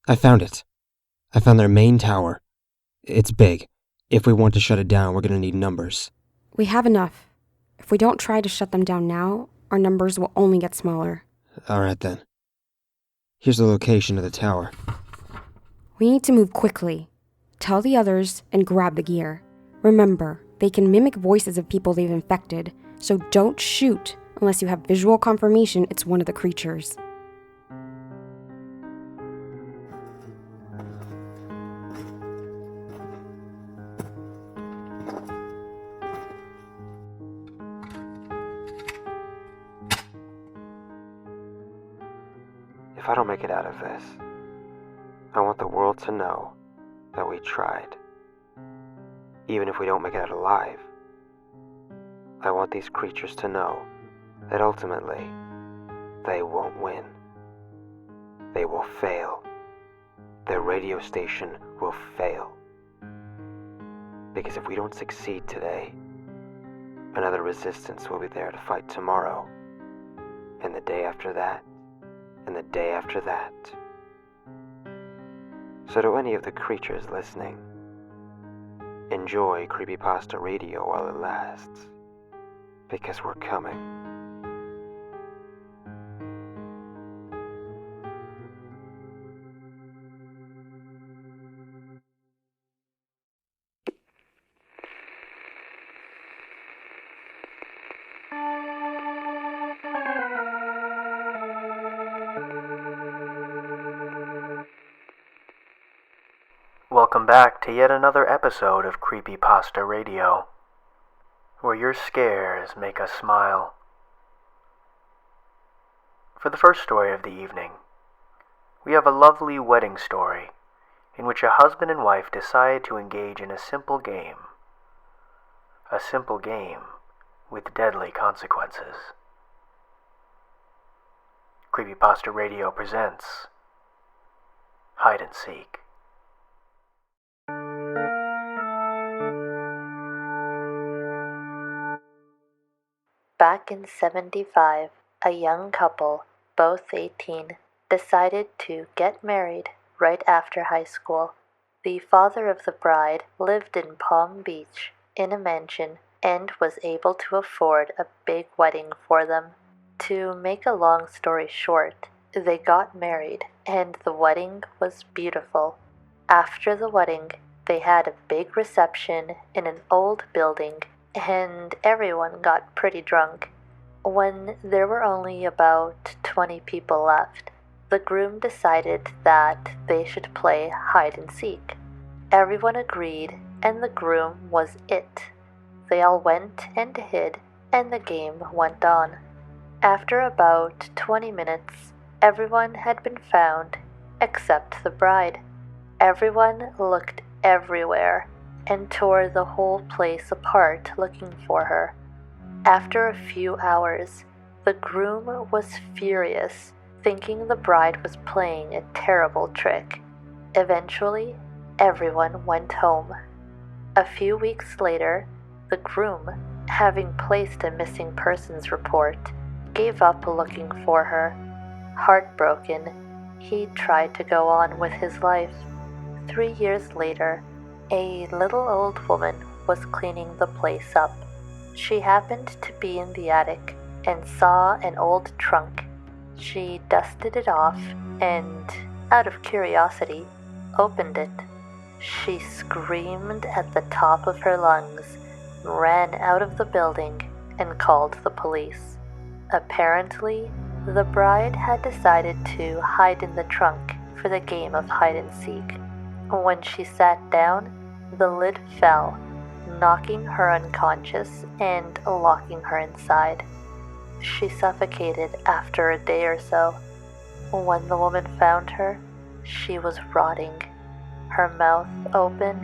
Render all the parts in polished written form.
I found it. I found their main tower. It's big. If we want to shut it down, we're gonna need numbers. We have enough. If we don't try to shut them down now, our numbers will only get smaller. Alright then. Here's the location of the tower. We need to move quickly. Tell the others and grab the gear. Remember, they can mimic voices of people they've infected, so don't shoot unless you have visual confirmation it's one of the creatures. If I don't make it out of this, I want the world to know that we tried. Even if we don't make it out alive, I want these creatures to know that ultimately, they won't win. They will fail. Their radio station will fail. Because if we don't succeed today, another resistance will be there to fight tomorrow, and the day after that, and the day after that. So to any of the creatures listening, enjoy Creepypasta Radio while it lasts, because we're coming. Welcome back to yet another episode of Creepypasta Radio, where your scares make us smile. For the first story of the evening, we have a lovely wedding story in which a husband and wife decide to engage in a simple game. A simple game with deadly consequences. Creepypasta Radio presents Hide and Seek. Back in '75, a young couple, both 18, decided to get married right after high school. The father of the bride lived in Palm Beach in a mansion and was able to afford a big wedding for them. To make a long story short, they got married and the wedding was beautiful. After the wedding, they had a big reception in an old building and everyone got pretty drunk. When there were only about 20 people left, the groom decided that they should play hide and seek. Everyone agreed, and the groom was it. They all went and hid, and the game went on. After about 20 minutes, everyone had been found, except the bride. Everyone looked everywhere and tore the whole place apart looking for her. After a few hours, the groom was furious, thinking the bride was playing a terrible trick. Eventually, everyone went home. A few weeks later, the groom, having placed a missing persons report, gave up looking for her. Heartbroken, he tried to go on with his life. 3 years later, a little old woman was cleaning the place up. She happened to be in the attic and saw an old trunk. She dusted it off and, out of curiosity, opened it. She screamed at the top of her lungs, ran out of the building, and called the police. Apparently, the bride had decided to hide in the trunk for the game of hide and seek. When she sat down, the lid fell, knocking her unconscious and locking her inside. She suffocated after a day or so. When the woman found her, she was rotting, her mouth open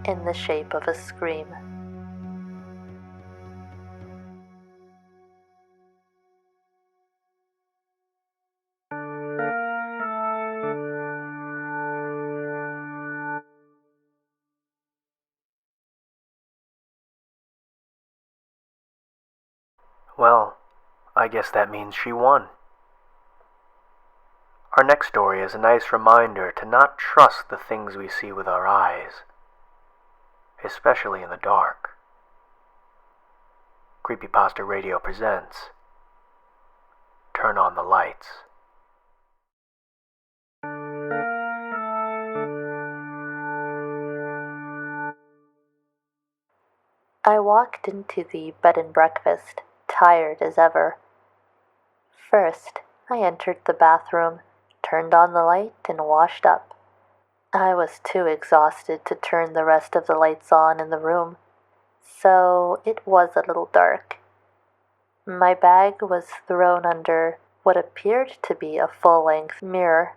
in the shape of a scream. Well, I guess that means she won. Our next story is a nice reminder to not trust the things we see with our eyes, especially in the dark. Creepypasta Radio presents Turn on the Lights. I walked into the bed and breakfast, tired as ever. First, I entered the bathroom, turned on the light, and washed up. I was too exhausted to turn the rest of the lights on in the room, so it was a little dark. My bag was thrown under what appeared to be a full-length mirror.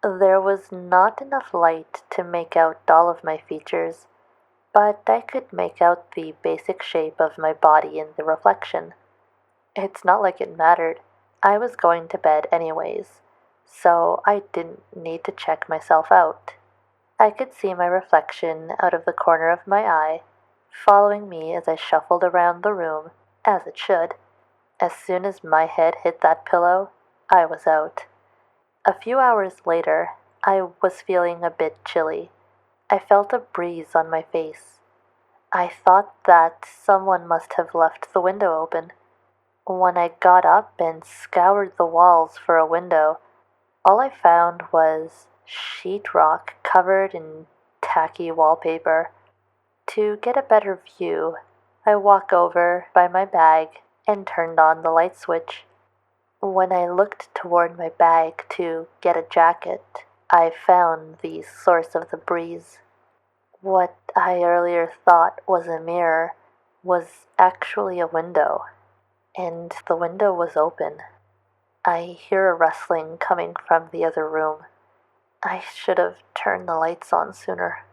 There was not enough light to make out all of my features, but I could make out the basic shape of my body in the reflection. It's not like it mattered. I was going to bed anyways, so I didn't need to check myself out. I could see my reflection out of the corner of my eye, following me as I shuffled around the room, as it should. As soon as my head hit that pillow, I was out. A few hours later, I was feeling a bit chilly. I felt a breeze on my face. I thought that someone must have left the window open. When I got up and scoured the walls for a window, all I found was sheetrock covered in tacky wallpaper. To get a better view, I walked over by my bag and turned on the light switch. When I looked toward my bag to get a jacket, I found the source of the breeze. What I earlier thought was a mirror was actually a window, and the window was open. I hear a rustling coming from the other room. I should have turned the lights on sooner.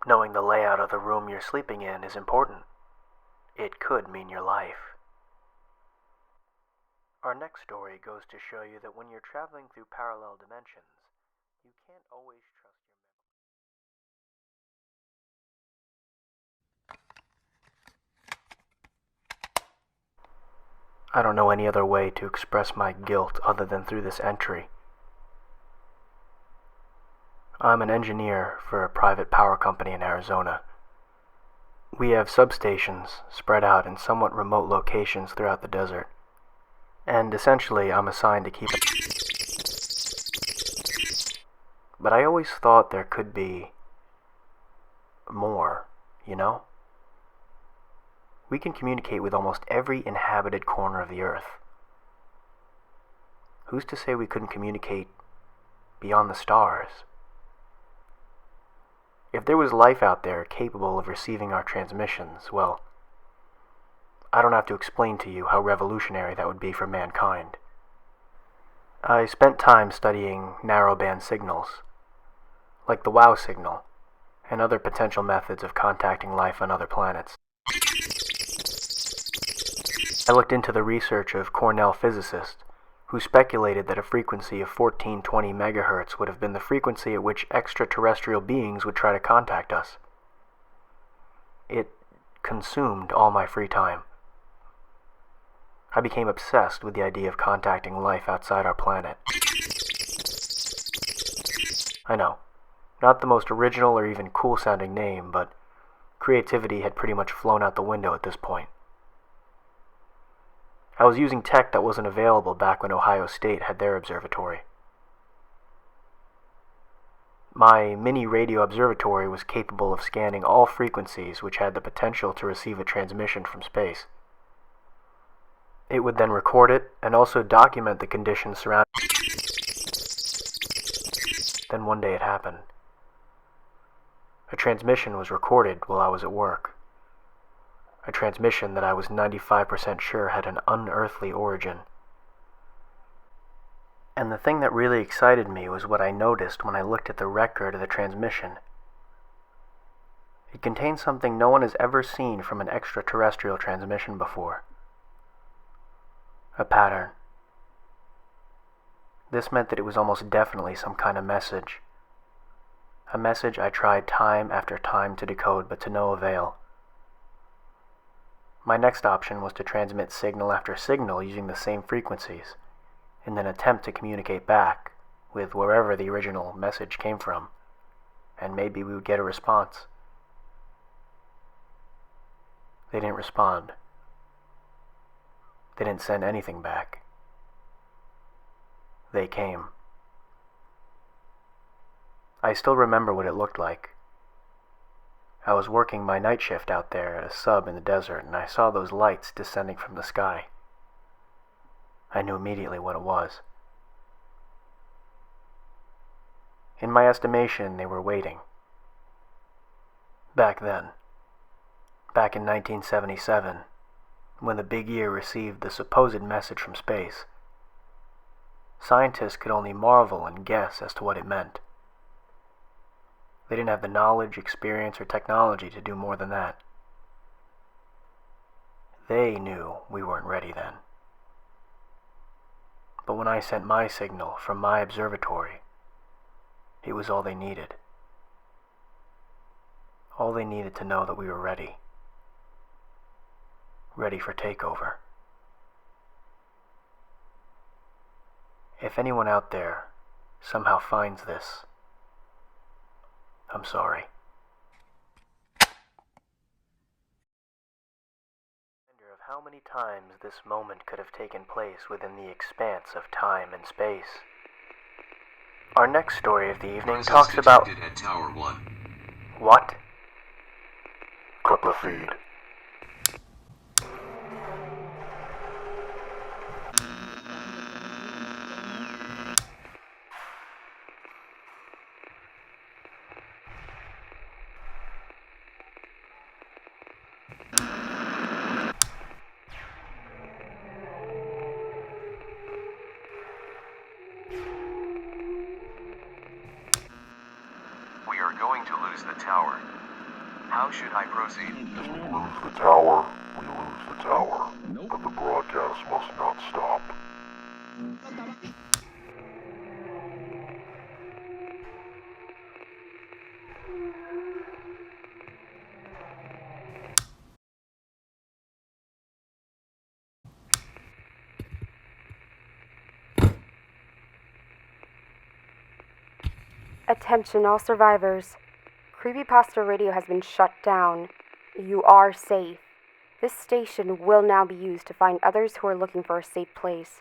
Knowing the layout of the room you're sleeping in is important. It could mean your life. Our next story goes to show you that when you're traveling through parallel dimensions, you can't always trust your memory. I don't know any other way to express my guilt other than through this entry. I'm an engineer for a private power company in Arizona. We have substations spread out in somewhat remote locations throughout the desert. And essentially, I'm assigned to keep it. But I always thought there could be more, you know? We can communicate with almost every inhabited corner of the earth. Who's to say we couldn't communicate beyond the stars? If there was life out there capable of receiving our transmissions, well, I don't have to explain to you how revolutionary that would be for mankind. I spent time studying narrowband signals, like the WOW signal, and other potential methods of contacting life on other planets. I looked into the research of Cornell physicists who speculated that a frequency of 1420 megahertz would have been the frequency at which extraterrestrial beings would try to contact us. It consumed all my free time. I became obsessed with the idea of contacting life outside our planet. I know, not the most original or even cool-sounding name, but creativity had pretty much flown out the window at this point. I was using tech that wasn't available back when Ohio State had their observatory. My mini radio observatory was capable of scanning all frequencies which had the potential to receive a transmission from space. It would then record it and also document the conditions surrounding it. Then one day it happened. A transmission was recorded while I was at work. A transmission that I was 95% sure had an unearthly origin. And the thing that really excited me was what I noticed when I looked at the record of the transmission. It contained something no one has ever seen from an extraterrestrial transmission before. A pattern. This meant that it was almost definitely some kind of message. A message I tried time after time to decode, but to no avail. My next option was to transmit signal after signal using the same frequencies, and then attempt to communicate back with wherever the original message came from, and maybe we would get a response. They didn't respond. They didn't send anything back. They came. I still remember what it looked like. I was working my night shift out there at a sub in the desert, and I saw those lights descending from the sky. I knew immediately what it was. In my estimation, they were waiting. Back then. Back in 1977, when the big ear received the supposed message from space, scientists could only marvel and guess as to what it meant. They didn't have the knowledge, experience, or technology to do more than that. They knew we weren't ready then. But when I sent my signal from my observatory, it was all they needed. All they needed to know that we were ready. Ready for takeover. If anyone out there somehow finds this, I'm sorry. I wonder of how many times this moment could have taken place within the expanse of time and space. Our next story of the evening talks about... At Tower 1. What? Cut the feed. We are going to lose the tower. How should I proceed? If we lose the tower, we lose the tower. But the broadcast must not stop. Attention all survivors. Creepypasta radio has been shut down. You are safe. This station will now be used to find others who are looking for a safe place,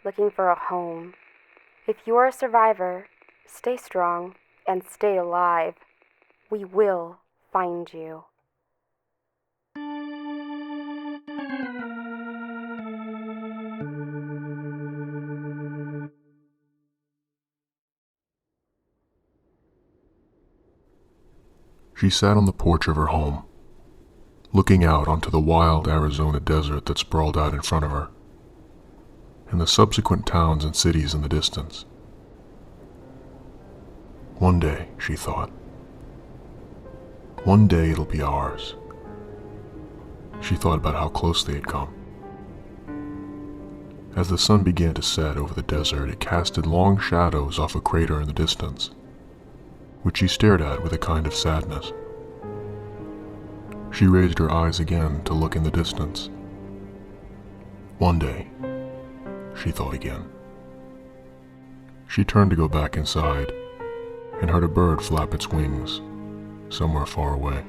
looking for a home. If you are a survivor, stay strong and stay alive. We will find you. She sat on the porch of her home, looking out onto the wild Arizona desert that sprawled out in front of her, and the subsequent towns and cities in the distance. One day, she thought. One day it'll be ours. She thought about how close they had come. As the sun began to set over the desert, it casted long shadows off a crater in the distance, which she stared at with a kind of sadness. She raised her eyes again to look in the distance. One day, she thought again. She turned to go back inside and heard a bird flap its wings somewhere far away.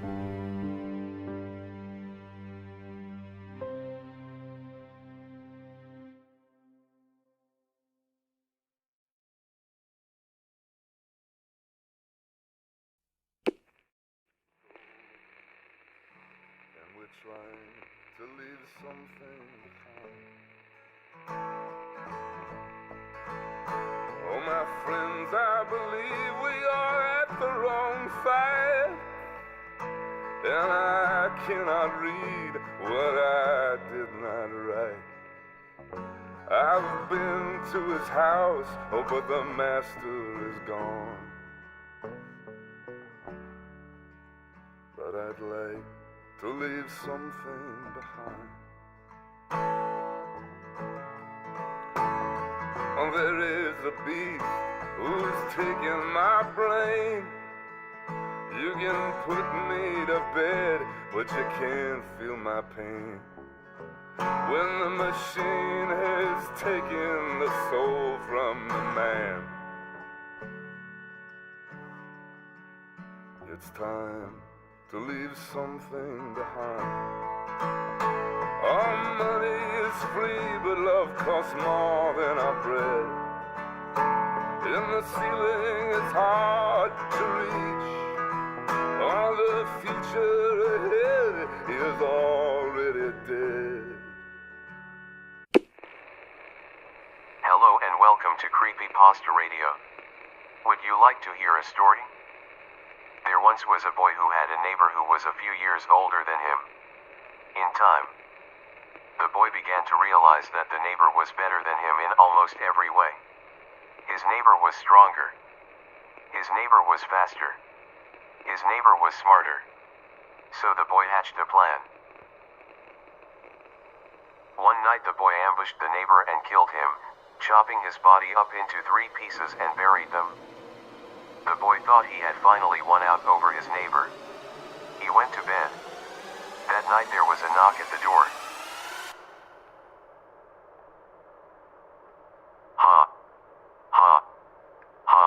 Trying to leave something behind. Oh, my friends, I believe we are at the wrong side, and I cannot read what I did not write. I've been to his house, oh, but the master is gone. But I'd like to leave something behind. Oh, there is a beast who's taking my brain. You can put me to bed, but you can't feel my pain. When the machine has taken the soul from the man, it's time to leave something behind. Our money is free, but love costs more than our bread. And the ceiling is hard to reach. All the future ahead is already dead. Hello and welcome to Creepypasta Radio. Would you like to hear a story? There once was a boy who had a neighbor who was a few years older than him. In time, the boy began to realize that the neighbor was better than him in almost every way. His neighbor was stronger. His neighbor was faster. His neighbor was smarter. So the boy hatched a plan. One night the boy ambushed the neighbor and killed him, chopping his body up into 3 pieces and buried them. The boy thought he had finally won out over his neighbor. He went to bed. That night there was a knock at the door. Ha. Ha. Ha.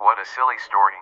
What a silly story.